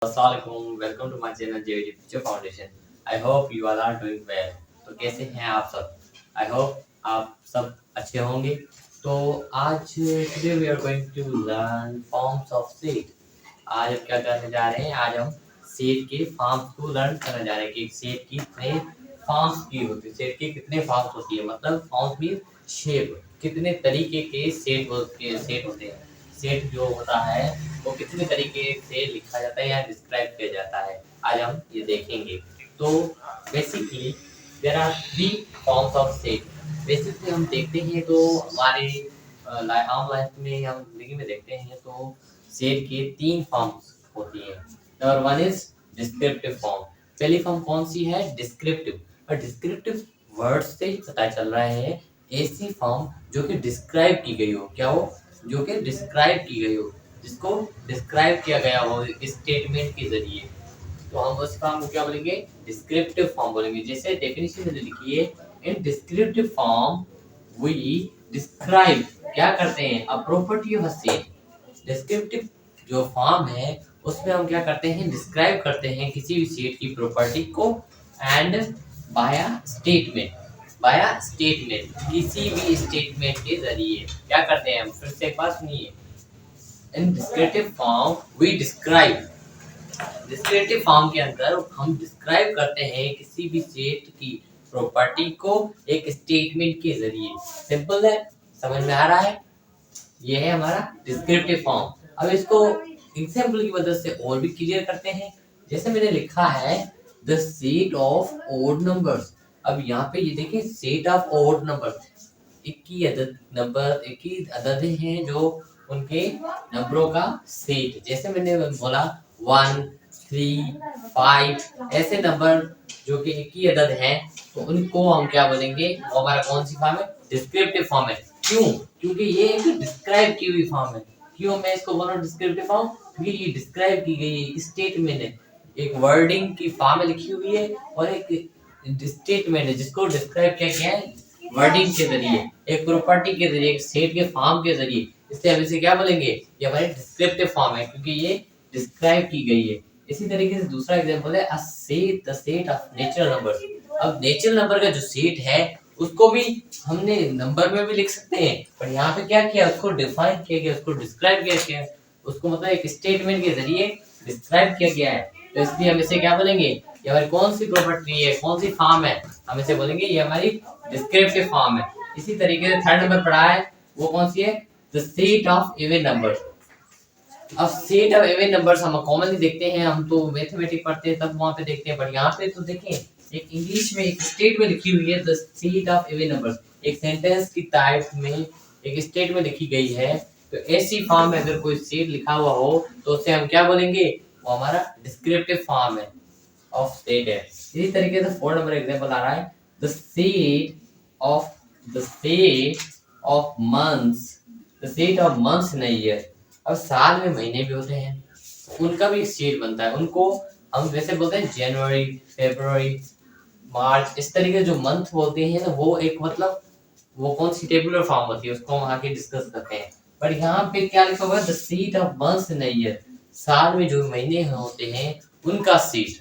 अस्सलामुअलैकुम, welcome to my channel JVD future foundation. I hope you all are doing well. तो कैसे हैं आप सब? आई होप आप सब अच्छे होंगे। तो आज today we are going to learn forms of set. आज हम क्या करने जा रहे हैं? आज हम सेट के फॉर्म्स को लर्न करने जा रहे हैं कि सेट की कितने फॉर्म्स की होती है, सेट के कितने फॉर्म्स होती है, मतलब फॉर्म्स मीन शेप, कितने तरीके के सेट होते हैं। सेट जो होता है वो कितने तरीके से लिखा जाता है या डिस्क्राइब किया जाता है, आज हम ये देखेंगे। तो basically there are three forms of set. Basically हम देखते हैं तो हमारे आम लाइफ में, हम जिंदगी में देखते हैं तो सेट के तीन फॉर्म्स होती है। Number one is descriptive form. पहली फॉर्म कौन सी है? डिस्क्रिप्टिव। और डिस्क्रिप्टिव वर्ड से ही पता चल रहा है ऐसी फॉर्म जो कि डिस्क्राइब की गई हो। क्या हो? जो कि डिस्क्राइब की गई हो, जिसको डिस्क्राइब किया गया हो स्टेटमेंट के जरिए। तो हम उस फॉर्म को क्या बोलेंगे? डिस्क्रिप्टिव फॉर्म बोलेंगे। जैसे डेफिनेशन में लिखिए, in descriptive form we describe, क्या करते हैं? A property of a set. Descriptive जो फॉर्म है उसमें हम क्या करते हैं? डिस्क्राइब करते हैं किसी भी सेट की प्रॉपर्टी को, एंड बाया स्टेटमेंट, किसी भी स्टेटमेंट के जरिए क्या करते हैं हम? फिर से एक बात सुनिए, in descriptive form we describe. Descriptive form के अंदर हम डिस्क्राइब करते हैं किसी भी सेट की प्रॉपर्टी को एक स्टेटमेंट के जरिए। सिंपल है, समझ में आ रहा है? ये है हमारा डिस्क्रिप्टिव फॉर्म। अब इसको एग्जाम्पल की मदद से और भी क्लियर करते हैं। जैसे मैंने लिखा है the set of odd numbers. अब यहाँ पे ये देखिए, सेट ऑफ ओड नंबर्स, एक ही अदद हैं जो उनके नंबरों का सेट। जैसे मैंने बोला 1, 3, 5, ऐसे नंबर जो कि एक ही अदद हैं, तो उनको हम क्या बोलेंगे? वो हमारा कौन सी फॉर्म है? डिस्क्रिप्टिव फॉर्म है। क्यों? क्योंकि ये एक डिस्क्राइब की हुई फॉर्म है। क्यों मैं इसको बोल रहा हूँ डिस्क्रिप्टिव फॉर्म? क्योंकि ये डिस्क्राइब की गई है, स्टेटमेंट है, एक वर्डिंग की फॉर्म में लिखी हुई है, और एक स्टेटमेंट है जिसको डिस्क्राइब किया गया है वर्डिंग के जरिए, एक प्रॉपर्टी के जरिए, एक सेट के फॉर्म के जरिए। इसलिए हम इसे क्या बोलेंगे? ये हमारी डिस्क्रिप्टिव फॉर्म है, क्योंकि ये डिस्क्राइब की गई है। इसी तरीके से दूसरा एग्जांपल है the set of natural numbers. अब नेचुरल नंबर का जो सेट है उसको भी हमने नंबर में भी लिख सकते हैं, पर यहाँ पे क्या किया? उसको डिफाइन किया गया, उसको डिस्क्राइब किया गया, उसको मतलब एक स्टेटमेंट के जरिए डिस्क्राइब किया गया है। तो इसलिए हम इसे क्या बोलेंगे? ये हमारी कौन सी प्रॉपर्टी है, कौन सी फॉर्म है? हम इसे बोलेंगे ये हमारी डिस्क्रिप्टिव फॉर्म है। इसी तरीके से थर्ड नंबर पढ़ा है, वो कौन सी है? The set of even numbers. अब सेट ऑफ इवन नंबर्स हम कॉमनली देखते हैं, हम तो मैथमेटिक्स पढ़ते हैं तब वहां पे देखते हैं, पर यहाँ पे तो देखें, एक इंग्लिश में एक स्टेट में लिखी हुई है the set of even numbers. एक सेंटेंस की टाइप में एक स्टेट में लिखी गई है। तो ऐसी फॉर्म में अगर कोई सेट लिखा हुआ हो तो उसे हम क्या बोलेंगे? वो हमारा डिस्क्रिप्टिव फॉर्म है ऑफ सेट है। इसी तरीके से फोर नंबर एग्जांपल आ रहा है the set of months, the set of months in a year. अब साल में महीने भी होते हैं, उनका भी सेट बनता है। उनको हम वैसे बोलते हैं जनवरी, फरवरी, मार्च, इस तरीके से जो मंथ बोलते हैं ना, वो एक मतलब वो कौन सी टेबुलर फॉर्म होती है, उसको हम आगे डिस्कस करते हैं। पर यहाँ पे क्या लिखा हुआ है? The set of months in a year. साल में जो महीने होते हैं उनका सेट।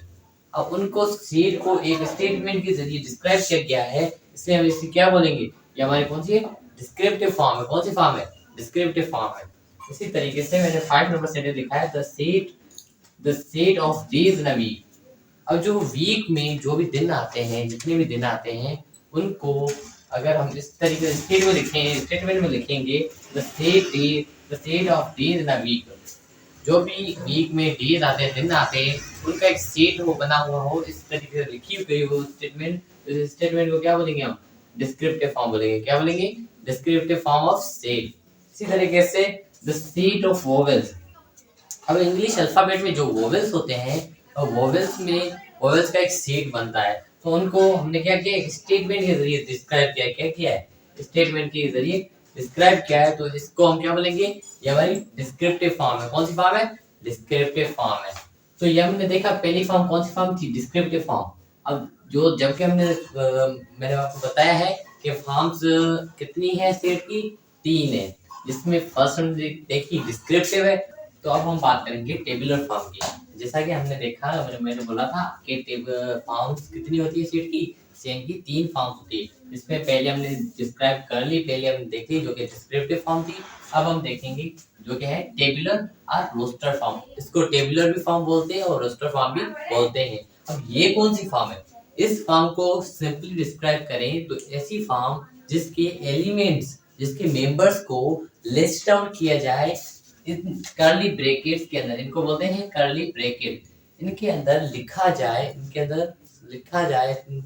अब उनको सेट को एक स्टेटमेंट के जरिए डिस्क्राइब किया गया है, इसलिए हम इसे क्या बोलेंगे? ये हमारी कौन सी है? डिस्क्रिप्टिव फॉर्म है। कौन सी फॉर्म है? डिस्क्रिप्टिव फॉर्म है। इसी तरीके से मैंने 5 नंबर सेंटेंस लिखा है the set of days in a week. अब जो वीक में जो भी दिन आते हैं, जितने भी दिन आते हैं, उनको अगर हम इस तरीके से स्टेटमेंट में लिखेंगे the set of days in a week. जो भी वीक में डेज आते हैं, दिन आते हैं, उनका एक सेट हो बना हुआ हो, इस तरीके से लिखी हुई हो स्टेटमेंट, तो इस स्टेटमेंट को क्या बोलेंगे हम? डिस्क्रिप्टिव फॉर्म बोलेंगे। क्या बोलेंगे? Descriptive form of set. इसी तरीके से द सेट ऑफ वोवेल्स। अब इंग्लिश अल्फाबेट में जो वोवेल्स होते हैं, और वोवेल्स का एक सेट बनता है, तो उनको हमने क्या किया? एक स्टेटमेंट के जरिए डिस्क्राइब किया। क्या किया है? स्टेटमेंट के जरिए डिस्क्राइब किया है, तो इसको हम क्या बोलेंगे? ये हमारी डिस्क्रिप्टिव फॉर्म है। कौन सी फॉर्म है? डिस्क्रिप्टिव फॉर्म है। तो ये हमने देखा, पहली फॉर्म कौन सी फॉर्म थी? Descriptive form. अब जो जबकि मैंने आपको बताया है कि फॉर्म्स कितनी है सेट की? 3 है, जिसमें फर्स्ट हमने देखी डिस्क्रिप्टिव है। तो अब हम बात करेंगे टेबुलर फॉर्म की। जैसा कि हमने देखा, मैंने बोला था कि टेबल फॉर्म्स कितनी होती है सेट की, सेट की 3 फॉर्म्स होती है। इसमें पहले हमने डिस्क्राइब कर ली, पहले हमने देखी जो कि डिस्क्रिप्टिव फॉर्म थी। अब हम देखेंगे जो कि है टेबुलर और रोस्टर फॉर्म। इसको टेबुलर भी फॉर्म बोलते हैं और रोस्टर फॉर्म भी बोलते हैं। अब ये कौन सी फॉर्म है? इस फॉर्म को सिंपली डिस्क्राइब करें तो ऐसी फॉर्म जिसके एलिमेंट्स, जिसके मेंबर्स को लिस्ट डाउन किया जाए इन कर्ली ब्रैकेट्स के अंदर, इनको बोलते हैं कर्ली ब्रैकेट। इनके अंदर लिखा जाए, इनके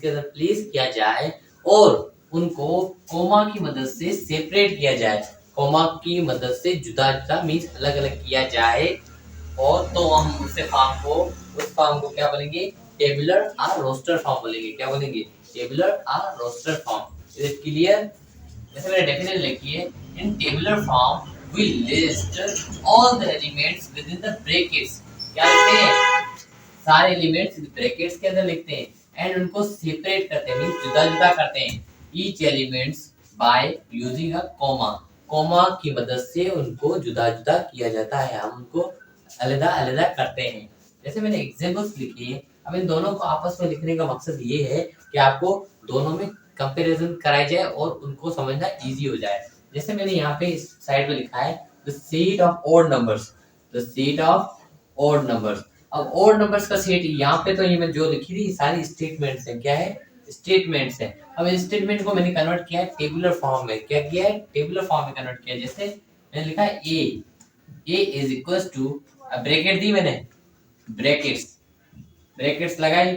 अंदर प्लेस किया जाए और उनको कोमा की मदद से सेपरेट किया जाए। कोमा की मदद से जुदा जुदा मीन्स अलग अलग किया जाए, और तो हम उस फॉर्म को क्या बोलेंगे? टेबुलर और रोस्टर फॉर्म बोलेंगे। क्या बोलेंगे? टेबुलर और roster form. Is it clear? जैसे मैंने डेफिनेशन लिखी है, in tabular form we list all the elements within the brackets. क्या लिखते हैं? सारे एलिमेंट्स ब्रैकेट्स के अंदर लिखते हैं एंड उनको सेपरेट करते हैं, मींस जुदा जुदा करते हैं। Each elements by using a comma. Comma की मदद से उनको जुदा जुदा किया जाता है, हम उनको अलग अलग करते हैं। जैसे मैंने एग्जांपल्स लिखी है, अब इन दोनों को आपस में लिखने का मकसद ये है कि आपको दोनों में कंपैरिजन कराई जाए और उनको समझना इजी हो जाए। जैसे मैंने यहाँ पे इस साइड पे लिखा है the set of odd numbers, the set of odd numbers. अब ऑड नंबर्स का सेट यहाँ पे, तो ये मैं जो लिखी थी सारी स्टेटमेंट्स हैं। क्या है? स्टेटमेंट्स हैं। अब इस स्टेटमेंट को मैंने कन्वर्ट किया है टेबुलर फॉर्म में। क्या किया है? टेबुलर फॉर्म में कन्वर्ट किया। जैसे मैंने लिखा है ए इज इक्वल टू, ब्रैकेट दी मैंने, ब्रैकेट्स लगाई।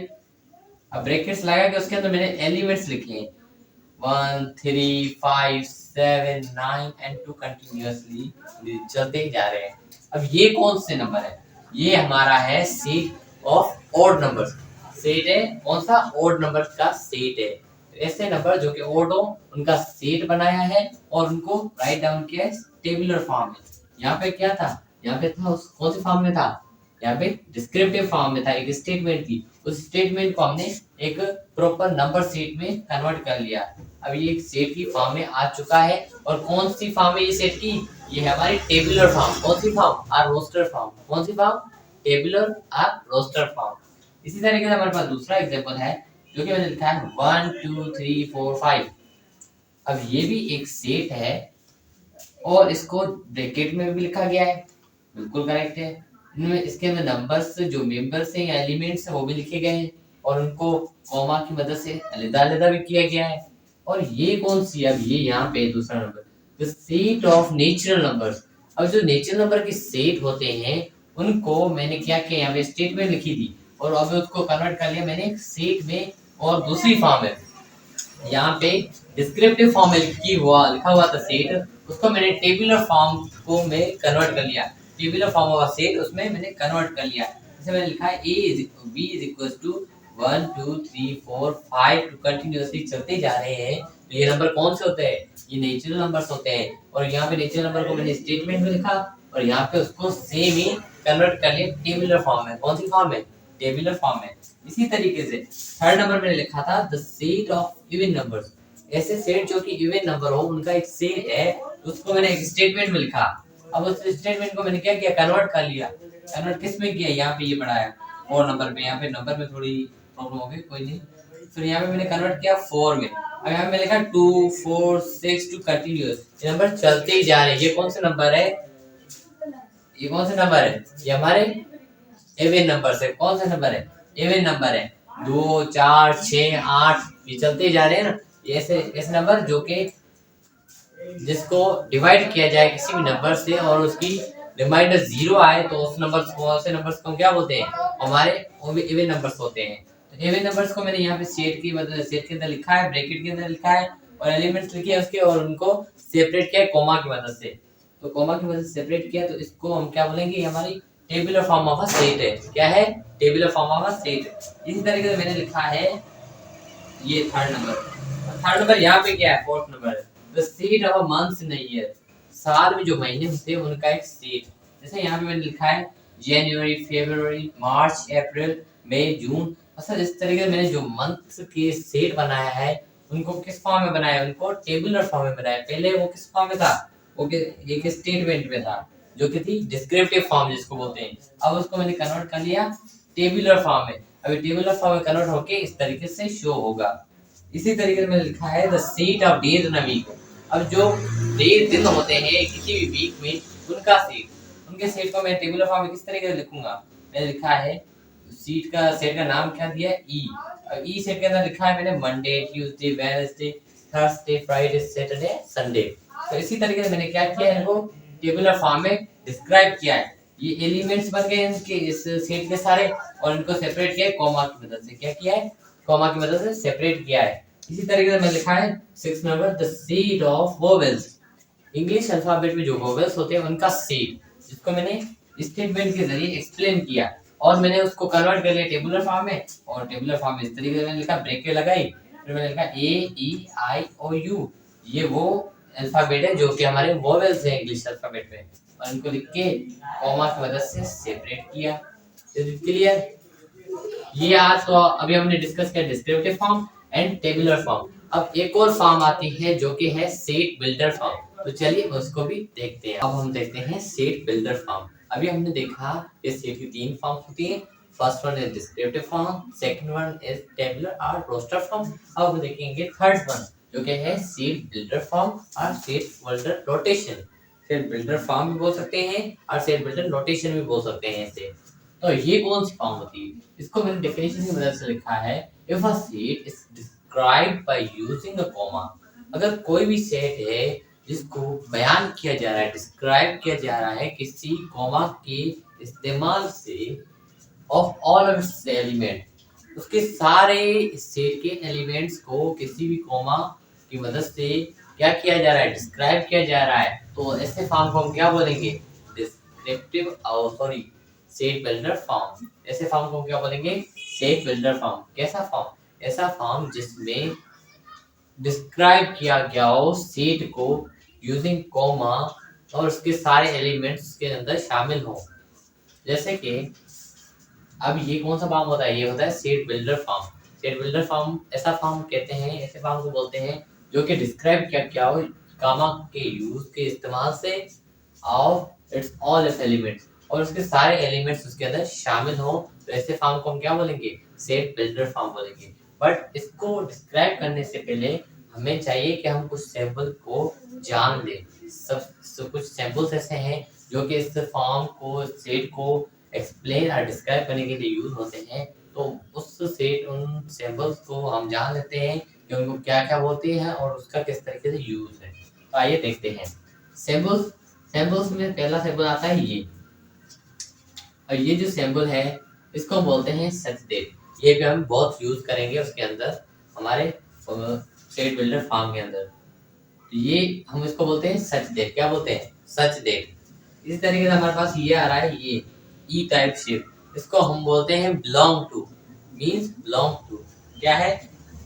अब ब्रैकेट्स लगा के उसके अंदर मैंने एलिमेंट्स लिखे हैं 1 3 5 7 9 एंड 2 कंटिन्यूअसली चलते ही जा रहे हैं। अब ये कौन से नंबर है? ये हमारा है set of odd numbers. Set है कौन सा? ऑड नंबर्स का सेट है। ऐसे नंबर जो कि ऑड हो उनका सेट बनाया है और उनको राइट डाउन किया है टेबुलर फॉर्म में। यहाँ पे क्या था? यहाँ पे था उस कौन से फॉर्म में था? यहाँ पे डिस्क्रिप्टिव फॉर्म में था, एक स्टेटमेंट थी। उस स्टेटमेंट को हमने एक प्रॉपर नंबर सेट में कन्वर्ट कर लिया। अब ये एक सेट की फॉर्म में आ चुका है। और कौन सी फॉर्म है ये सेट की? ये है हमारी टेबुलर फॉर्म। कौन सी फॉर्म? और रोस्टर फॉर्म। कौन सी फॉर्म? टेबुलर और रोस्टर फॉर्म। इसी तरीके से हमारे पास दूसरा एग्जांपल है जो कि मैंने लिखा है 1 2 3 4 5। अब ये भी एक सेट है और इसको ब्रैकेट में भी लिखा गया है, बिल्कुल करेक्ट है। इनमें इसके अंदर नंबर्स जो मेंबर्स हैं या एलिमेंट्स हैं वो भी लिखे गए हैं और उनको कॉमा की मदद से अलग-अलग भी किया गया है। और ये कौन सी? अब ये यहाँ पे दूसरा number, the set of natural numbers. अब जो नेचुरल नंबर के सेट होते हैं उनको मैंने क्या किया, यहाँ पे स्टेटमेंट लिखी थी और अब उसको कन्वर्ट कर लिया मैंने एक सेट में। और दूसरी फॉर्म है यहाँ पे डिस्क्रिप्टिव फॉर्म में लिखा हुआ था सेट, उसको मैंने टेबुलर फॉर्म को मैं कन्वर्ट कर लिया। टेबुलर फॉर्म वाला सेट उसमें मैंने कन्वर्ट कर लिया। जैसे मैंने लिखा है b is equal to 1 2 3 4 5 to continuously चलते जा रहे हैं। तो ये नंबर कौन से होते हैं? ये नेचुरल नंबर्स होते हैं। और यहाँ पे नेचुरल नंबर को मैंने स्टेटमेंट में लिखा और यहाँ पे उसको सेम ही कन्वर्ट कर लिया टेबुलर फॉर्म में। कौन सी फॉर्म में? टेबुलर फॉर्म में। इसी तरीके से थर्ड नंबर मैंने लिखा था the set of even numbers. ऐसे सेट जो कि इवन नंबर हो उनका एक सेट है, उसको मैंने एक स्टेटमेंट में लिखा। अब उस स्टेटमेंट को मैंने क्या किया? कन्वर्ट कर लिया। कन्वर्ट किस में किया? यहाँ पे ये पढ़ा है और नंबर पे। यहाँ पे नंबर में थोड़ी प्रॉब्लम हो गई, कोई नहीं। फिर यहाँ पे मैंने कन्वर्ट किया 4 में। अब यहाँ पे लिखा 2 4 6 टू कंटिन्यूअस। ये नंबर चलते ही जा रहे हैं। ये कौन से नंबर है? ये कौन से नंबर है? ये हमारे इवन नंबर है। कौन सा नंबर है? इवन नंबर है। 2 4 6 8 ये चलते जा रहे हैं ना। ऐसे ऐसे नंबर जो कि जिसको डिवाइड किया जाए किसी भी नंबर से और उसकी रिमाइंडर 0 आए तो उस नंबर्स को, ऐसे नंबर्स को क्या बोलते हैं? हमारे इवन नंबर्स होते हैं। तो इवन नंबर्स को मैंने यहाँ पे सेट की मतलब सेट के अंदर लिखा है, ब्रैकेट के अंदर लिखा है और एलिमेंट्स लिखे हैं उसके और उनको सेपरेट किया है कोमा की मदद से। तो कोमा की मदद से सेपरेट किया तो इसको हम क्या बोलेंगे? हमारी tabular form of a set है। क्या है? Tabular form of a set. इसी तरीके से मैंने लिखा है ये थर्ड नंबर यहाँ पे क्या है? फोर्थ नंबर है the set of a month in a year. साल में जो महीने होते हैं उनका एक सेट। जैसे यहाँ पे मैंने लिखा है जनवरी फरवरी मार्च अप्रैल मई जून। असल इस तरीके से मैंने जो मंथ के सेट बनाया है उनको किस फॉर्म में बनाया? उनको टेबुलर फॉर्म में बनाया। पहले वो किस फॉर्म में था? वो एक स्टेटमेंट में था। जो कि थी डिस्क्रिप्टिव फॉर्म जिसको बोलते हैं। अब उसको मैंने कन्वर्ट कर लिया टेबुलर फॉर्म में। अभी टेबुलर फॉर्म में कन्वर्ट होके इस तरीके से शो होगा। इसी तरीके से मैंने लिखा है the set of days in a week. अब जो डेज दिन होते हैं किसी भी वीक में उनका सेट, उनके सेट को मैं टेबुलर फॉर्म में किस तरीके से लिखूंगा। मैंने लिखा है सेट का नाम क्या दिया है, ई। ई सेट के अंदर लिखा है मैंने Monday, Tuesday, Wednesday, Thursday, Friday, Saturday, Sunday. तो इसी तरीके से मैंने क्या किया है, इनको टेबुलर फॉर्म में डिस्क्राइब किया है। ये एलिमेंट्स बन गए इनके इस सेट के सारे, और इनको सेपरेट किया है कॉमा की मदद से। क्या किया है, कॉमा की मदद से सेपरेट किया है। इसी तरीके से मैंने लिखा है 6 number the set of vowels. English alphabet में जो वोवेल्स होते हैं उनका सेट, जिसको मैंने स्टेटमेंट के जरिए एक्सप्लेन किया, और मैंने उसको कन्वर्ट कर लिया टेबुलर फॉर्म में। और टेबुलर फॉर्म में इस तरीके से मैंने लिखा, ब्रैकेट लगाई, फिर मैंने लिखा ए ई आई ओ यू। ये वो अल्फाबेट है जो कि हमारे वोवेल्स हैं इंग्लिश अल्फाबेट में, और इनको लिख के कॉमा की मदद से सेपरेट किया। क्लियर? ये आज तो अभी हमने डिस्कस किया descriptive form and tabular form. अब एक और फॉर्म आती है जो कि है सेट बिल्डर फॉर्म। तो चलिए उसको भी देखते हैं। अब हम देखते हैं सेट बिल्डर फॉर्म। अभी हमने देखा कि सेट की 3 फॉर्म होती है। First one is descriptive form, second one is tabular और रोस्टर फॉर्म। अब हम देखेंगे थर्ड वन जो कि है सेट बिल्डर फॉर्म और set builder rotation. Set builder form भी बोल सकते हैं और सेट बिल्डर रोटेशन भी बोल सकते हैं इसे। तो ये कौन सी फॉर्म होती है, इसको मैंने डेफिनेशन की मदद से लिखा है, if a set is described by using a comma. अगर कोई भी सेट है जिसको बयान किया जा रहा है, डिस्क्राइब किया जा रहा है किसी कॉमा के इस्तेमाल से, of all of its element, उसके सारे सेट के एलिमेंट्स को किसी भी कॉमा की मदद से क्या किया जा रहा है, डिस्क्राइब किया जा रहा है, तो ऐसे फॉर्म को हम क्या बोलेंगे, descriptive sorry set builder form. ऐसे फॉर्म को क्या बोलेंगे, सेट बिल्डर फॉर्म। कैसा फॉर्म, ऐसा फॉर्म जिसमें डिस्क्राइब किया गया हो सेट को यूजिंग कॉमा और उसके सारे एलिमेंट्स के अंदर शामिल हो। जैसे कि अब ये कौन सा फॉर्म होता है, ये होता है set builder form. Set builder form ऐसा फॉर्म कहते हैं, ऐसे फॉर्म को बोलते हैं जो कि डिस्क्राइब किया गया हो कॉमा के यूज के इस्तेमाल से ऑफ इट्स ऑल एलिमेंट्स, और उसके सारे एलिमेंट्स उसके अंदर शामिल हो। तो ऐसे फॉर्म को हम क्या बोलेंगे, सेट बिल्डर फॉर्म बोलेंगे। बट इसको डिस्क्राइब करने से पहले हमें चाहिए कि हम कुछ सैंपल को जान लें। सब कुछ सैंपल्स ऐसे हैं जो कि इस फॉर्म को, सेट को एक्सप्लेन और डिस्क्राइब करने के लिए यूज होते हैं। तो उस सेट उन सैंपल्स को हम जान लेते हैं कि उनको क्या क्या बोलते हैं और उसका किस तरीके से यूज है। तो आइए देखते हैं सैंपल्स। सैंपल्स में पहला सैंपल आता है ये, और ये जो सैंपल है इसको हम बोलते हैं सच डेट। ये भी हम बहुत यूज करेंगे उसके अंदर, हमारे सेट बिल्डर फॉर्म के अंदर। तो ये हम इसको बोलते हैं सच डेट। क्या बोलते हैं, सच डेट। इसी तरीके से हमारे पास ये आ रहा है, ये ई टाइप शेप, इसको हम बोलते हैं belong to, means belong to. क्या है,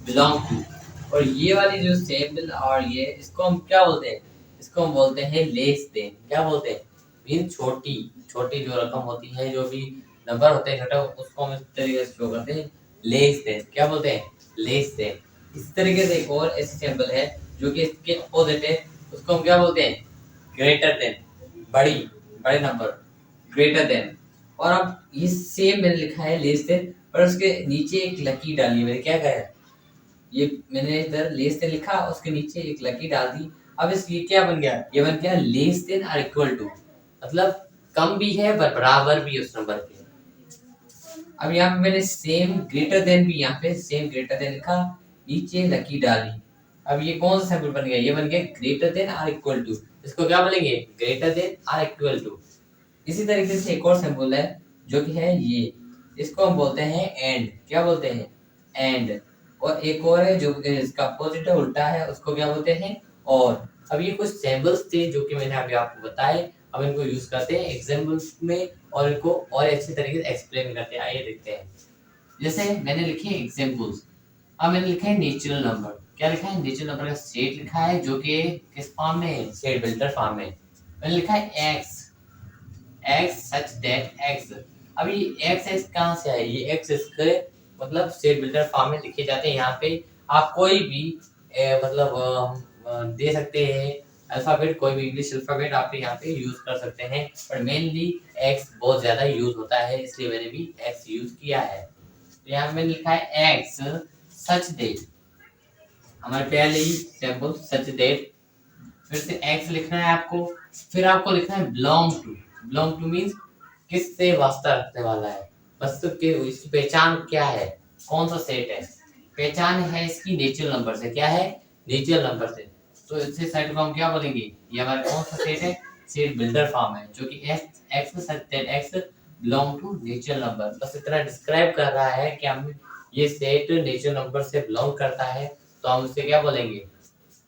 बिलोंग टू। और ये वाली जो सैंपल और ये, इसको हम क्या बोलते हैं, इसको हम बोलते हैं लेस देन। क्या बोलते हैं, मींस छोटी छोटी जो रकम होती है, जो भी नंबर होते हैं छोटा, उसको हम इस तरीके से शो करते हैं लेस देन। क्या बोलते हैं, लेस देन। इस तरीके से एक और ऐसी सैंपल है जो कि इसके अपोजिट है, उसको हम क्या बोलते हैं, ग्रेटर देन, बड़े नंबर, ग्रेटर देन। और अब ये सेम मैंने लिखा है लेस देन, और उसके नीचे एक लकी डाली। मैंने क्या कहा, ये मैंने इधर लेस देन लिखा, उसके नीचे एक लकी डाल दी। अब इस ये क्या बन गया, ये बन गया लेस देन और इक्वल टू, मतलब कम भी है पर बराबर भी है उस नंबर के। अब यहाँ पे मैंने सेम ग्रेटर देन भी, यहाँ पे सेम ग्रेटर देन लिखा, नीचे लकी डाली। अब ये कौन सा सैंपल बन गया, ये बन गया ग्रेटर देन और इक्वल टू। इसको क्या बोलेंगे, ग्रेटर देन और इक्वल टू। इसी तरीके से एक और सैंपल है जो कि है ये, इसको हम बोलते हैं एंड। क्या बोलते हैं, एंड। और एक और है जो इसका अपोजिट है, उल्टा है, उसको क्या बोलते हैं, और। अब ये कुछ सैंपल्स थे जो कि मैंने अभी आपको बताए। अब इनको यूज करते हैं एग्जाम्पल्स में, और इनको और अच्छे तरीके से एक्सप्लेन करते हैं। आइए देखते हैं। जैसे मैंने लिखे एग्जाम्पल्स। अब मैंने लिखा है नेचुरल नंबर। क्या लिखा है, नेचुरल नंबर का सेट लिखा है जो कि किस फॉर्म में है, सेट बिल्डर फॉर्म में। मैंने लिखा है x, x such that x. अभी एक्स एक्स कहाँ से आए, ये एक्स इसके मतलब सेट बिल्डर फॉर्म में लिखे जाते हैं। यहाँ पे आप कोई भी मतलब दे सकते हैं अल्फाबेट, कोई भी इंग्लिश अल्फाबेट आप यहाँ पे यूज कर सकते हैं, पर मेनली एक्स बहुत ज्यादा यूज होता है, इसलिए मैंने भी एक्स यूज किया है। तो यहाँ मैंने लिखा है एक्स सच दैट, हमारे पहले ही सैंपल सच दैट। फिर से एक्स लिखना है आपको, फिर आपको लिखना है belong to. Belong to means किससे वास्ता रखने वाला है, वस्तु के इसकी पहचान क्या है, कौन सा सेट है। पहचान है इसकी नेचुरल नंबर से, क्या है, नेचुरल नंबर से। तो इससे सेट को हम क्या बोलेंगे, ये हमारा कौन सा सेट है, सेट बिल्डर फॉर्म है, जो कि X such that X belong to natural number. बस इतना डिस्क्राइब कर रहा है कि हम ये सेट नेचुरल नंबर से बिलोंग करता है, तो हम उससे क्या बोलेंगे,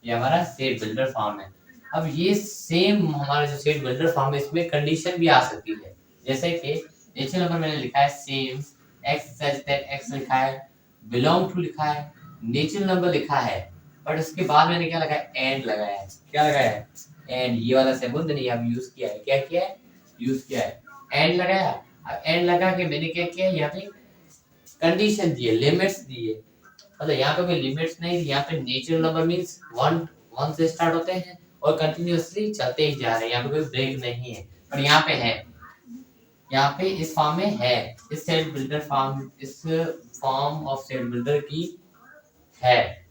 ये हमारा सेट बिल्डर फॉर्म है। अब ये सेम हमारा जो सेट बिल्डर फॉर्म है, इसमें कंडीशन भी आ सकती है, जैसे कि नेचुरल नंबर मैंने लिखा है same, x such that x लिखा है, बिलोंग टू लिखा है, नेचुरल नंबर लिखा है, बट उसके बाद मैंने क्या लगाया, एंड लगाया है। क्या लगाया है, एंड, ये वाला सिंबल मैंने यहाँ यूज किया है। क्या किया है, यूज किया है, एंड लगाया। अब एंड लगा के मैंने क्या किया, यहाँ पे कंडीशन दी है, लिमिट्स दी है। मतलब यहाँ पे कोई लिमिट्स नहीं, यहाँ पे नेचुरल नंबर मींस वन से स्टार्ट होते हैं और कंटिन्यूअसली चलते ही जा रहे हैं, यहाँ पे कोई ब्रेक नहीं है। पर यहाँ पे है, यहाँ पे इस फॉर्म में है, इस सेट बिल्डर फॉर्म, इस फॉर्म ऑफ सेट बिल्डर की है।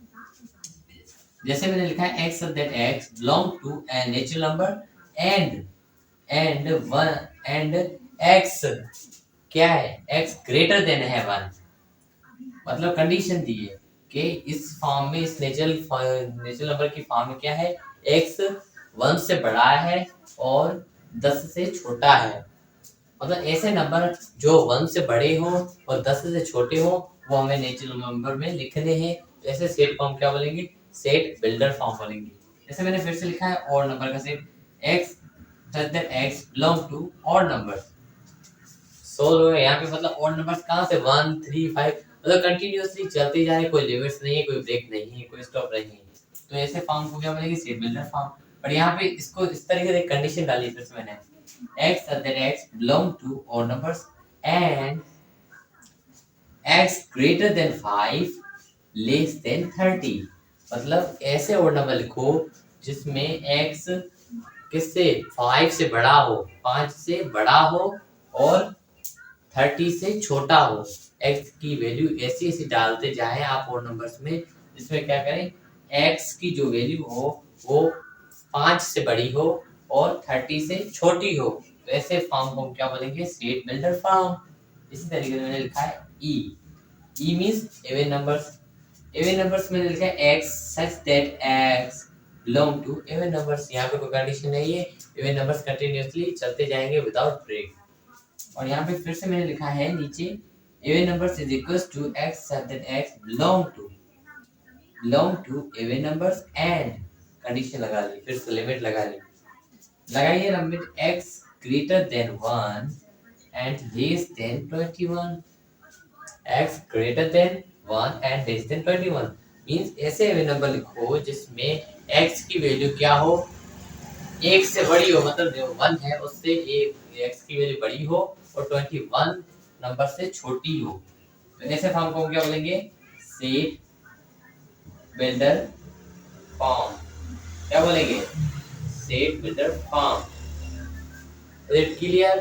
जैसे मैंने लिखा है X that X belong to a natural number and one and X क्या है, एक्स ग्रेटर देन है वन। मतलब कंडीशन दी है कि इस फॉर्म में, इस नेचुरल नंबर की फॉर्म में क्या है, एक्स 1 से बड़ा है और 10 से छोटा है। मतलब ऐसे नंबर जो 1 से बड़े हो और 10 से छोटे हो, वो हमें नेचुरल नंबर में लिखने हैं। ऐसे सेट फॉर्म क्या बोलेंगे, सेट बिल्डर फॉर्म बोलेंगे। जैसे मैंने फिर से लिखा है ऑड नंबर का set, X such that X belong to odd number. Solve है यहाँ पे, मतलब ऑड नंबर्स कहाँ से, 1 3 5, मतलब कंटिन्यूअसली चलते जा रहे, कोई लिमिट्स नहीं है, कोई ब्रेक नहीं है, कोई स्टॉप नहीं है। तो ऐसे फॉर्म को क्या बोलेंगे, सेट बिल्डर फॉर्म। पर यहाँ पे इसको इस तरीके से कंडीशन डाली फिर से मैंने, x that x belong to odd numbers and x greater than 5 less than 30। मतलब ऐसे odd नंबर लिखो जिसमें x किससे, 5 से बड़ा हो, 5 से बड़ा हो और 30 से छोटा हो। x की वैल्यू ऐसी ऐसी डालते जाएं आप ओड नंबर्स में, जिसमें क्या करें, x की जो वैल्यू हो वो 5 से बड़ी हो और 30 से छोटी हो। तो ऐसे फॉर्म को हम क्या बोलेंगे, सेट बिल्डर फॉर्म। इसी तरीके से मैंने लिखा है E means even numbers. Even numbers में लिखा है x such that x belong to even numbers. यहाँ पे कोई कंडीशन नहीं है, इवन नंबर्स कंटिन्यूअसली चलते जाएंगे विदाउट ब्रेक। और यहाँ पे फिर से मैंने लिखा है नीचे, even numbers is equals to x such that x belong to even numbers and condition लगा ली, फिर से लिमिट लगा ली, लगाइए limit x greater than 1 and less than 21। x greater than 1 and less than 21 means ऐसे इवन नंबर लिखो जिसमें x की वैल्यू क्या हो, 1 से बड़ी हो, मतलब जो 1 है उससे x की वैल्यू बड़ी हो और 21 नंबर से छोटी हो। तो ऐसे फॉर्म को हम क्या बोलेंगे, सेट बिल्डर फॉर्म। क्या बोलेंगे, set builder form. It clear.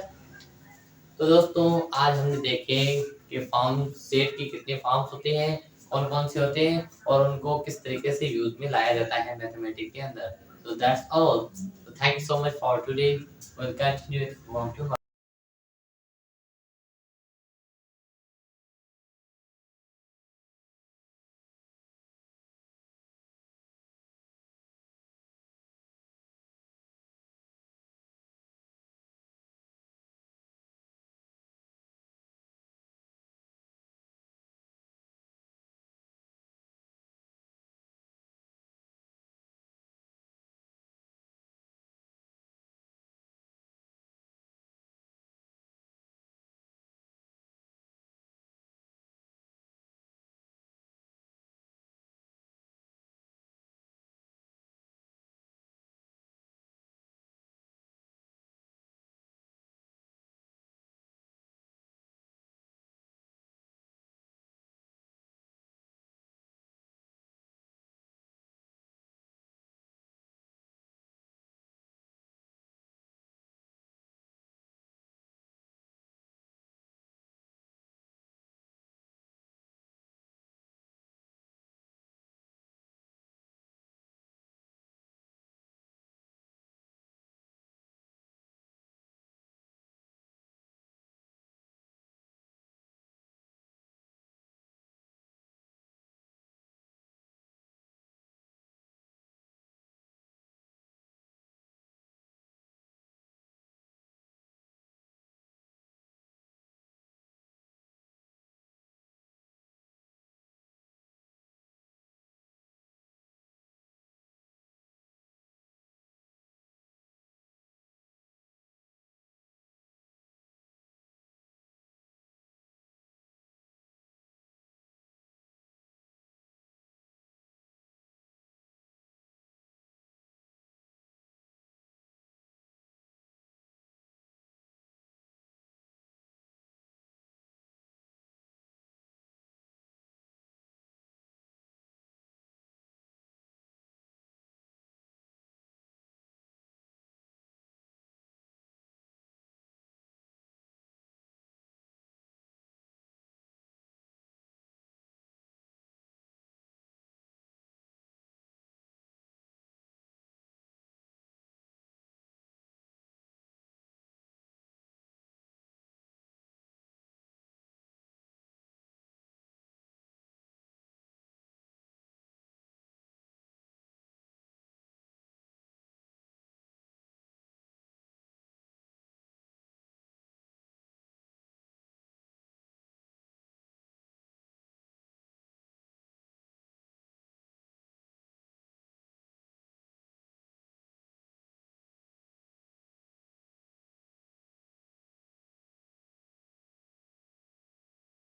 तो दोस्तों आज हमने देखे कि फॉर्म, सेट की कितने फॉर्म्स होते हैं, कौन कौन से होते हैं और उनको किस तरीके से यूज में लाया जाता है मैथमेटिक्स के अंदर। So that's all. So thank you so much for today. We'll continue if you want to.